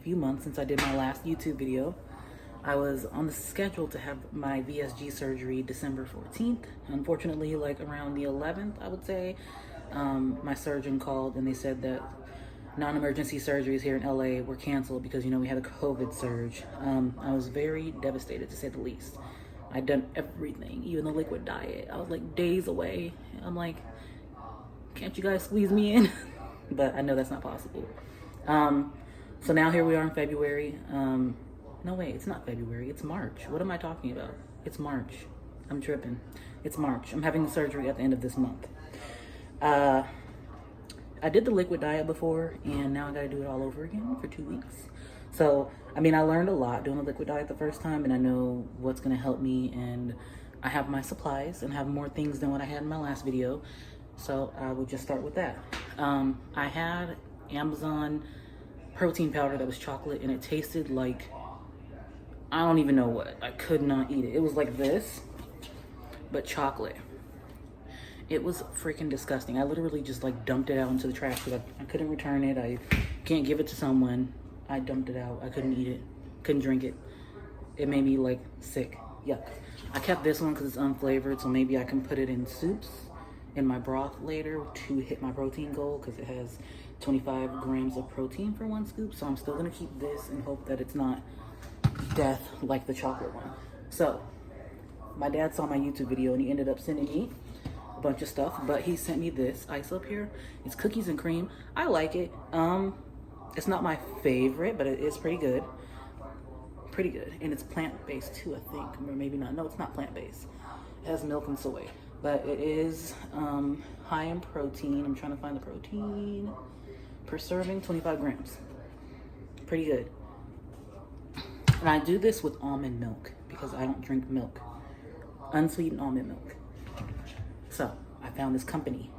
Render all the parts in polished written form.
few months since I did my last YouTube video. I was on the schedule to have my VSG surgery December 14th. Unfortunately, like around the 11th, I would say, my surgeon called and they said that non-emergency surgeries here in LA were canceled because, you know, we had a COVID surge. I was very devastated, to say the least. I'd done everything, even the liquid diet. I was like days away. I'm like, can't you guys squeeze me in? But I know that's not possible. So now here we are in February. No, wait, it's not February. It's March. What am I talking about? It's March. I'm tripping. It's March. I'm having the surgery at the end of this month. I did the liquid diet before, and now I got to do it all over again for 2 weeks. So, I mean, I learned a lot doing the liquid diet the first time, and I know what's going to help me, and I have my supplies and have more things than what I had in my last video. So I will just start with that. I had Amazon protein powder that was chocolate, and it tasted like, I don't even know what. I could not eat it. It was like this, but chocolate. It was freaking disgusting. I literally just like dumped it out into the trash because I couldn't return it. I can't give it to someone. I dumped it out. I couldn't eat it. Couldn't drink it. It made me like sick. Yuck. I kept this one because it's unflavored, so maybe I can put it in soups in my broth later to hit my protein goal because it has 25 grams of protein for 1 scoop. So I'm still gonna keep this and hope that it's not death like the chocolate one. So my dad saw my YouTube video and he ended up sending me a bunch of stuff, but he sent me this ice up here. It's cookies and cream. I like it. It's not my favorite, but it is pretty good. Pretty good. And it's plant-based too, I think. Or maybe not. No, it's not plant-based. It has milk and soy. But it is high in protein. I'm trying to find the protein. Per serving, 25 grams. Pretty good. And I do this with almond milk because I don't drink milk. Unsweetened almond milk. So, I found this company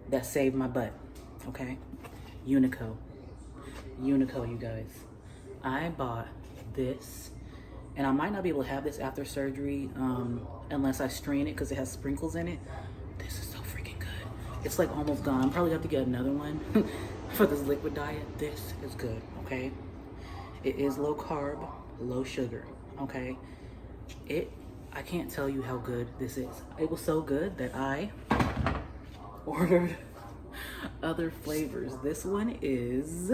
that saved my butt, okay? Unico, you guys. I bought this, and I might not be able to have this after surgery unless I strain it because it has sprinkles in it. This is so freaking good. It's like almost gone. I'm probably gonna have to get another one for this liquid diet. This is good, okay? It is low carb, low sugar, okay? I can't tell you how good this is. It was so good that I ordered other flavors. This one is,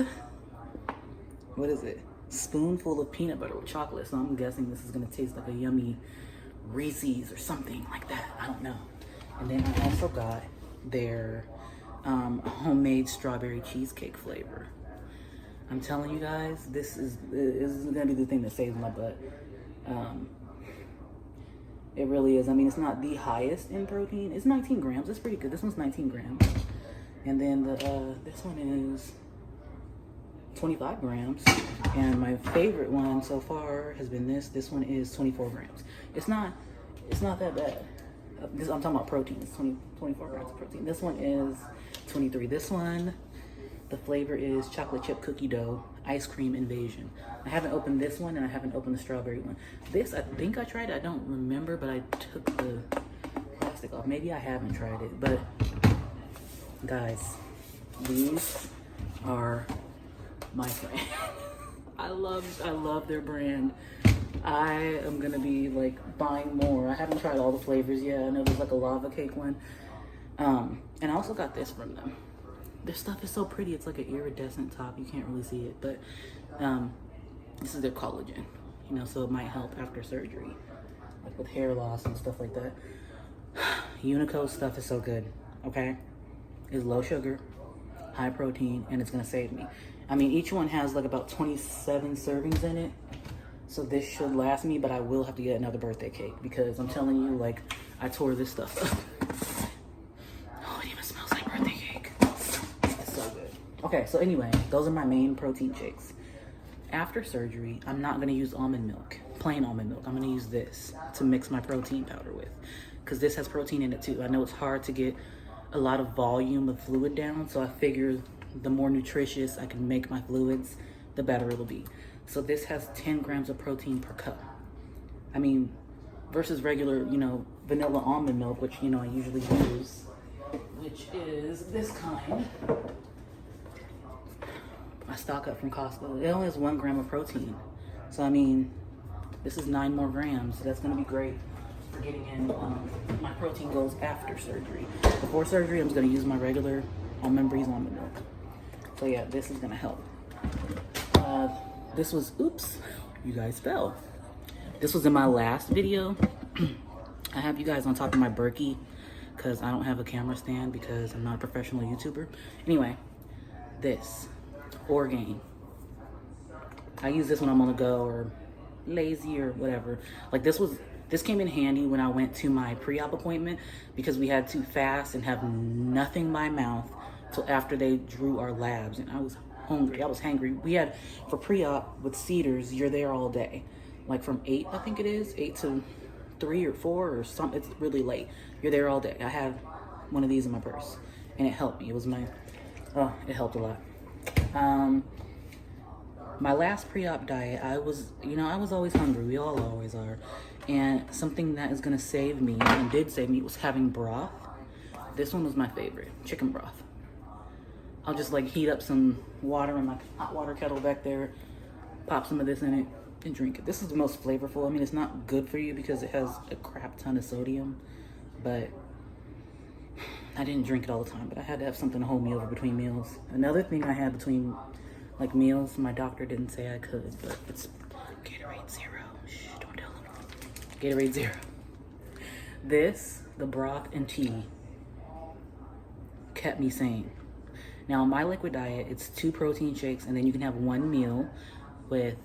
what is it? Spoonful of peanut butter with chocolate. So I'm guessing this is gonna taste like a yummy Reese's or something like that. I don't know. And then I also got their homemade strawberry cheesecake flavor. I'm telling you guys, this is gonna be the thing that saves my butt. It really is. I mean, it's not the highest in protein. It's 19 grams. It's pretty good. This one's 19 grams. And then this one is 25 grams. And my favorite one so far has been this. This one is 24 grams. It's not that bad. I'm talking about protein. It's 24 grams of protein. This one is 23. This one, the flavor is chocolate chip cookie dough, ice cream invasion. I haven't opened this one and I haven't opened the strawberry one. This, I think I tried it. I don't remember, but I took the plastic off. Maybe I haven't tried it, but guys, these are my friend. I love their brand. I am gonna be like buying more. I haven't tried all the flavors yet. I know there's like a lava cake one. And I also got this from them. Their stuff is so pretty. It's like an iridescent top. You can't really see it, but this is their collagen, you know, so it might help after surgery, like with hair loss and stuff like that. Unico stuff is so good, okay? It's low sugar, high protein, and it's gonna save me. I mean, each one has like about 27 servings in it, so this should last me, but I will have to get another birthday cake because I'm telling you, like, I tore this stuff up. Oh, it even smells like birthday cake. It's so good. Okay, so anyway, those are my main protein shakes. After surgery, I'm not gonna use almond milk, plain almond milk. I'm gonna use this to mix my protein powder with because this has protein in it too. I know it's hard to get a lot of volume of fluid down, so I figure the more nutritious I can make my fluids, the better it'll be. So this has 10 grams of protein per cup. I mean, versus regular, you know, vanilla almond milk, which, you know, I usually use, which is this kind. I stock up from Costco. It only has 1 gram of protein. So I mean, this is 9 more grams. So that's gonna be great for getting in my protein goals after surgery. Before surgery, I'm just gonna use my regular almond breeze almond milk. So yeah, this is gonna help. This was, oops, you guys fell. This was in my last video. I have you guys on top of my Berkey because I don't have a camera stand because I'm not a professional YouTuber. Anyway, this Orgain. I use this when I'm on the go or lazy or whatever. Like this came in handy when I went to my pre-op appointment because we had to fast and have nothing in my mouth till after they drew our labs, and I was hungry. I was hangry. We had, for pre-op with Cedars, you're there all day. Like from 8, I think it is, 8 to 3 or 4 or something. It's really late. You're there all day. I have one of these in my purse and it helped me. It was my, oh, it helped a lot. My last pre-op diet, I was always hungry. We all always are. And something that is gonna save me, and did save me, was having broth. This one was my favorite, chicken broth. I'll just like heat up some water in my hot water kettle back there, pop some of this in it, and drink it. This is the most flavorful. I mean, it's not good for you because it has a crap ton of sodium, but I didn't drink it all the time, but I had to have something to hold me over between meals. Another thing I had between like meals, my doctor didn't say I could, but it's Gatorade Zero. Shh, don't tell them. Gatorade Zero. This, the broth and tea, kept me sane. Now, my liquid diet, it's 2 protein shakes, and then you can have 1 meal with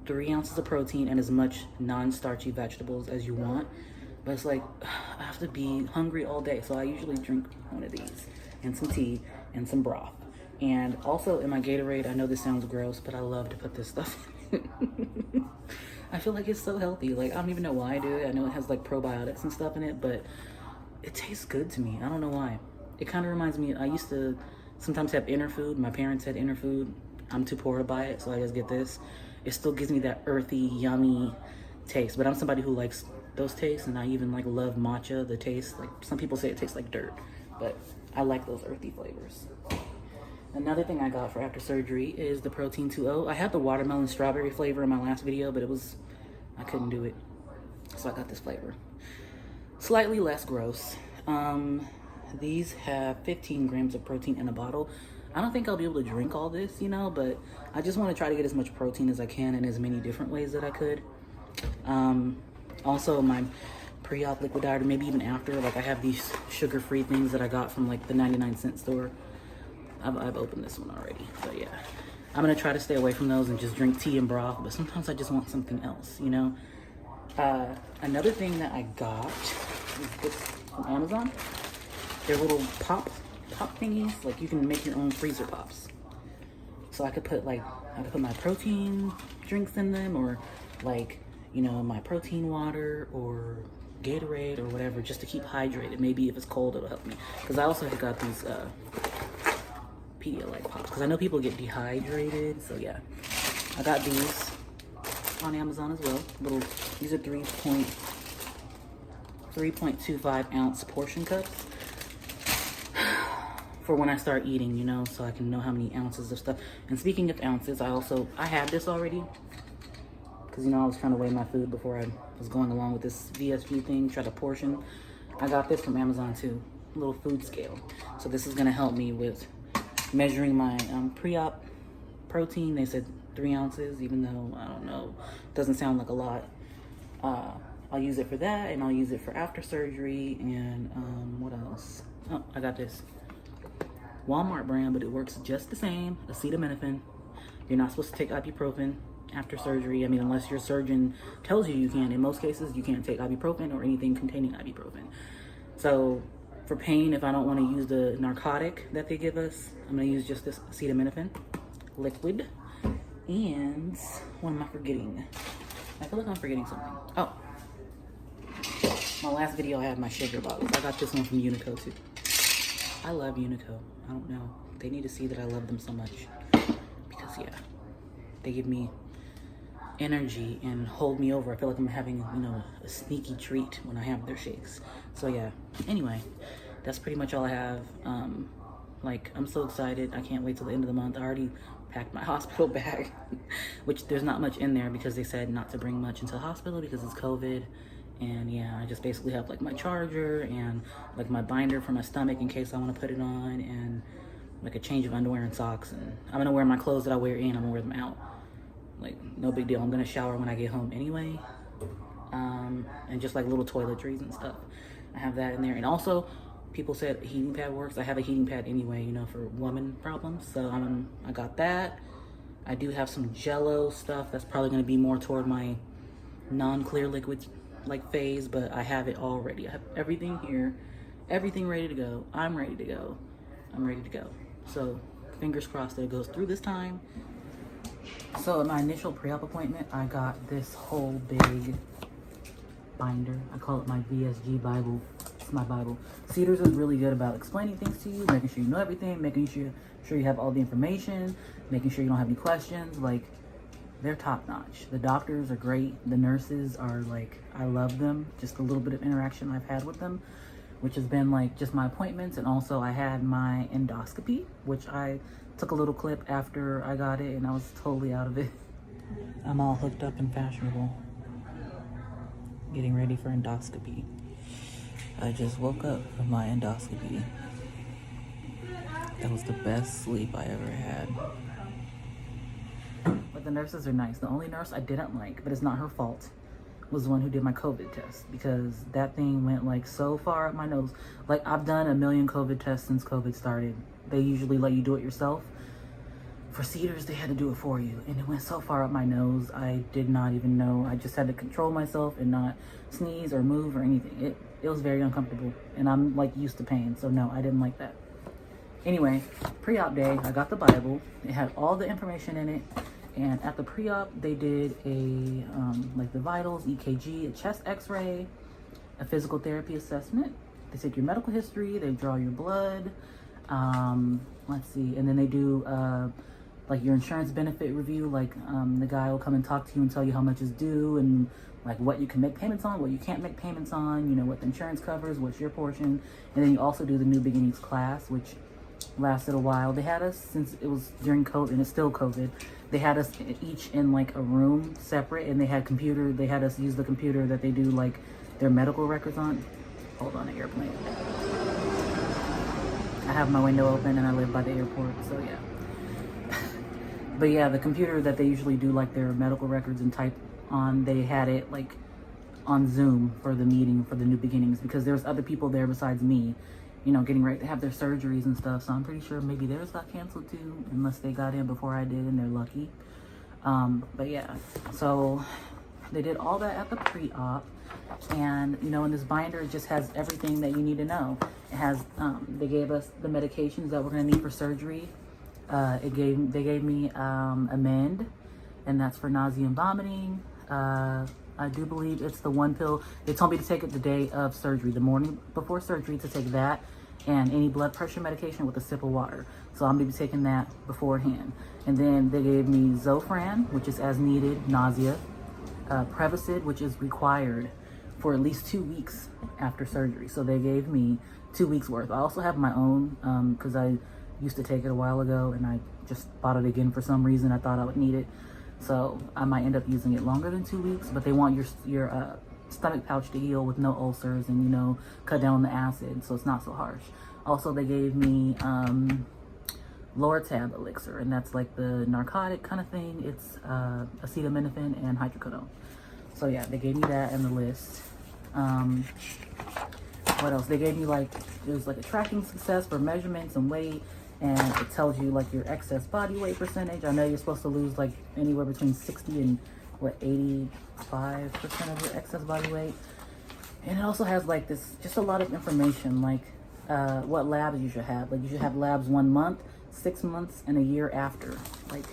3 ounces of protein and as much non-starchy vegetables as you want. But it's like, I have to be hungry all day, so I usually drink one of these and some tea and some broth. And also in my Gatorade, I know this sounds gross, but I love to put this stuff in. I feel like it's so healthy. Like, I don't even know why I do it. I know it has like probiotics and stuff in it, but it tastes good to me. I don't know why. It kind of reminds me, I used to sometimes have inner food. My parents had inner food. I'm too poor to buy it, so I just get this. It still gives me that earthy, yummy taste, but I'm somebody who likes those tastes, and I even like love matcha, the taste. Like, some people say it tastes like dirt, but I like those earthy flavors. Another thing I got for after surgery is the Protein 2.0. I had the watermelon strawberry flavor in my last video, but I couldn't do it, so I got this flavor. Slightly less gross. These have 15 grams of protein in a bottle. I don't think I'll be able to drink all this, but I just want to try to get as much protein as I can in as many different ways that I could. Also, my pre-op liquid diet, or maybe even after, like I have these sugar-free things that I got from like the 99-cent store. I've opened this one already, but yeah. I'm gonna try to stay away from those and just drink tea and broth, but sometimes I just want something else, Another thing that I got is this from Amazon. They're little pop thingies, like you can make your own freezer pops. So I could put my protein drinks in them, or like, my protein water or Gatorade or whatever, just to keep hydrated. Maybe if it's cold, it'll help me. Because I also got these Pedialyte pops, because I know people get dehydrated. So yeah, I got these on Amazon as well. These are 3.25 ounce portion cups for when I start eating, so I can know how many ounces of stuff. And speaking of ounces, I had this already, because I was trying to weigh my food before I was going along with this VSG thing, try to portion. I got this from Amazon too, a little food scale. So this is gonna help me with measuring my pre-op protein. They said 3 ounces, even though, I don't know, doesn't sound like a lot. I'll use it for that, and I'll use it for after surgery, and what else? Oh, I got this Walmart brand, but it works just the same, acetaminophen. You're not supposed to take ibuprofen after surgery. I mean, unless your surgeon tells you can. In most cases, you can't take ibuprofen or anything containing ibuprofen. So for pain, if I don't want to use the narcotic that they give us, I'm going to use just this acetaminophen liquid. And what am I forgetting? I feel like I'm forgetting something. Oh, my last video, I had my sugar bottles. I got this one from Unico too. I love Unico. I don't know. They need to see that I love them so much. Because yeah, they give me energy and hold me over. I feel like I'm having, a sneaky treat when I have their shakes. So yeah, anyway, that's pretty much all I have. Like, I'm so excited. I can't wait till the end of the month. I already packed my hospital bag, which there's not much in there because they said not to bring much into the hospital because it's COVID. And yeah, I just basically have like my charger and like my binder for my stomach in case I want to put it on, and like a change of underwear and socks. And I'm gonna wear my clothes that I wear in, I'm gonna wear them out. Like, no big deal. I'm gonna shower when I get home anyway. And just like little toiletries and stuff. I have that in there. And also, people said heating pad works. I have a heating pad anyway, you know, for woman problems. So I got that. I do have some Jello stuff that's probably gonna be more toward my non-clear liquid like phase, but I have it all ready. I have everything here, everything ready to go. I'm ready to go. I'm ready to go. So fingers crossed that it goes through this time. So at my initial pre-op appointment, I got this whole big binder. I call it my VSG Bible. It's my Bible. Cedars is really good about explaining things to you, making sure you know everything, making sure you have all the information, making sure you don't have any questions. Like, they're top notch. The doctors are great. The nurses are like, I love them. Just a little bit of interaction I've had with them, which has been like just my appointments. And also I had my endoscopy, which I took a little clip after I got it and I was totally out of it. I'm all hooked up and fashionable, getting ready for endoscopy. I just woke up from my endoscopy. That was the best sleep I ever had. But the nurses are nice. The only nurse I didn't like, but it's not her fault, was the one who did my COVID test, because that thing went like so far up my nose. Like, I've done a million COVID tests since COVID started. They usually let you do it yourself. For Cedars, they had to do it for you. And it went so far up my nose, I did not even know. I just had to control myself and not sneeze or move or anything. It was very uncomfortable. And I'm like used to pain, so no, I didn't like that. Anyway, pre-op day, I got the Bible. It had all the information in it. And at the pre-op, they did a, like the vitals, EKG, a chest x-ray, a physical therapy assessment. They take your medical history, they draw your blood. Let's see, and then they do like your insurance benefit review. Like the guy will come and talk to you and tell you how much is due and like what you can make payments on, what you can't make payments on, you know, what the insurance covers, what's your portion. And then you also do the New Beginnings class, which lasted a while. They had us, since it was during COVID and it's still COVID, they had us each in like a room separate, and they had us use the computer that they do like their medical records on. Hold on, an airplane. I have my window open and I live by the airport, so yeah. But yeah, the computer that they usually do like their medical records and type on, they had it like on Zoom for the meeting for the New Beginnings, because there's other people there besides me, you know, getting ready to have their surgeries and stuff. So I'm pretty sure maybe theirs got canceled too, unless they got in before I did and they're lucky. But yeah, so they did all that at the pre-op. And, you know, in this binder, it just has everything that you need to know. It has, they gave us the medications that we're going to need for surgery. They gave me Amend, and that's for nausea and vomiting. I do believe it's the one pill. They told me to take it the day of surgery, the morning before surgery, to take that and any blood pressure medication with a sip of water. So I'm going to be taking that beforehand. And then they gave me Zofran, which is as needed, nausea. Prevacid, which is required for at least 2 weeks after surgery. So they gave me 2 weeks worth. I also have my own, because I used to take it a while ago and I just bought it again for some reason. I thought I would need it. So I might end up using it longer than 2 weeks, but they want your stomach pouch to heal with no ulcers and, you know, cut down on the acid so it's not so harsh. Also, they gave me Lortab elixir, and that's like the narcotic kind of thing. It's acetaminophen and hydrocodone. So yeah, they gave me that and the list. What else? They gave me like, it was like a tracking success for measurements and weight, and it tells you like your excess body weight percentage. I know you're supposed to lose like anywhere between 60 and 85% of your excess body weight. And it also has like this, just a lot of information, like what labs you should have. Like you should have labs 1 month, 6 months, and a year after like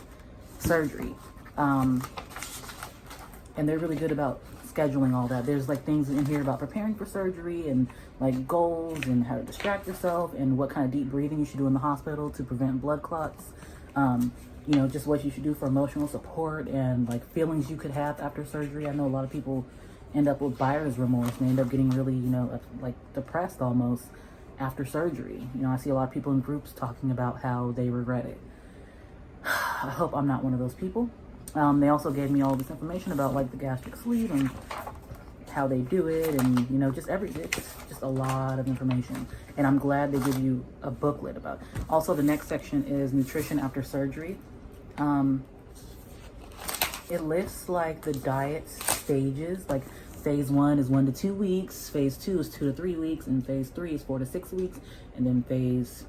surgery. And they're really good about scheduling all that. There's like things in here about preparing for surgery and like goals and how to distract yourself and what kind of deep breathing you should do in the hospital to prevent blood clots. You know, just what you should do for emotional support and like feelings you could have after surgery. I know a lot of people end up with buyer's remorse and they end up getting really, you know, like depressed almost after surgery. You know, I see a lot of people in groups talking about how they regret it. I hope I'm not one of those people. They also gave me all this information about like the gastric sleeve and how they do it, and you know, just it's just a lot of information, and I'm glad they give you a booklet about it. Also, the next section is nutrition after surgery. It lists like the diet stages, like phase 1 is 1 to 2 weeks, phase 2 is 2 to 3 weeks, and phase 3 is 4 to 6 weeks, and then phase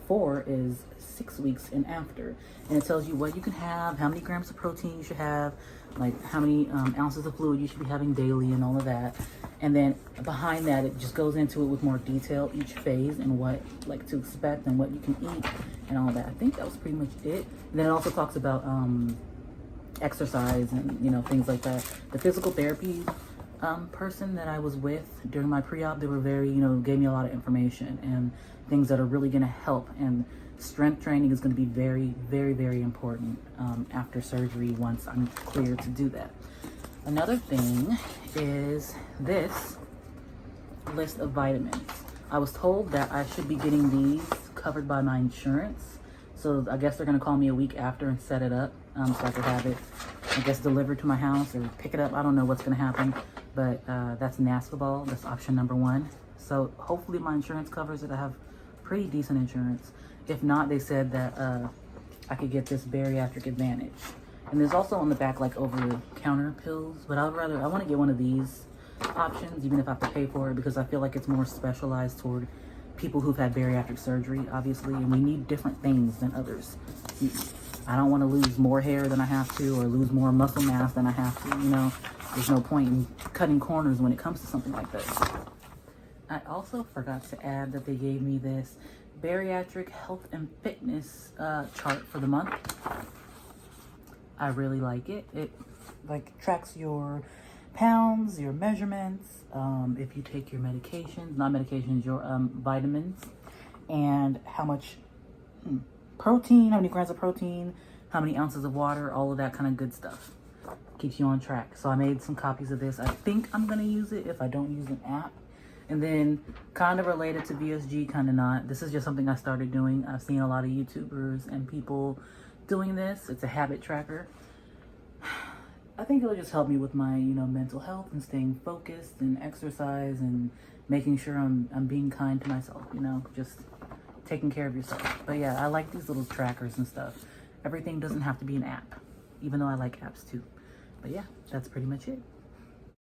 4 is 6 weeks and after. And it tells you what you can have, how many grams of protein you should have, like how many ounces of fluid you should be having daily, and all of that. And then behind that, it just goes into it with more detail, each phase, and what like to expect and what you can eat and all that. I think that was pretty much it. And then it also talks about exercise and, you know, things like that. The physical therapy person that I was with during my pre-op, they were very, you know, gave me a lot of information and things that are really going to help. And strength training is going to be very, very, very important after surgery once I'm cleared to do that. Another thing is this list of vitamins. I was told that I should be getting these covered by my insurance. So I guess they're going to call me a week after and set it up so I could have it, I guess, delivered to my house or pick it up. I don't know what's going to happen, but that's NASCABall. That's option number 1. So hopefully my insurance covers it. I have pretty decent insurance. If not, they said that I could get this bariatric advantage. And there's also on the back like over-the-counter pills, but I want to get one of these options, even if I have to pay for it, because I feel like it's more specialized toward people who've had bariatric surgery, obviously, and we need different things than others. I don't want to lose more hair than I have to, or lose more muscle mass than I have to, you know. There's no point in cutting corners when it comes to something like this. I also forgot to add that they gave me this bariatric health and fitness chart for the month. I really like it. It like tracks your pounds, your measurements, if you take your medications, not medications, your vitamins, and how much protein, how many grams of protein, how many ounces of water, all of that kind of good stuff. Keeps you on track. So I made some copies of this. I think I'm going to use it if I don't use an app. And then kind of related to VSG, kind of not. This is just something I started doing. I've seen a lot of YouTubers and people doing this. It's a habit tracker. I think it'll just help me with my, you know, mental health and staying focused and exercise and making sure I'm being kind to myself, you know, just taking care of yourself. But yeah, I like these little trackers and stuff. Everything doesn't have to be an app, even though I like apps too. But yeah, that's pretty much it.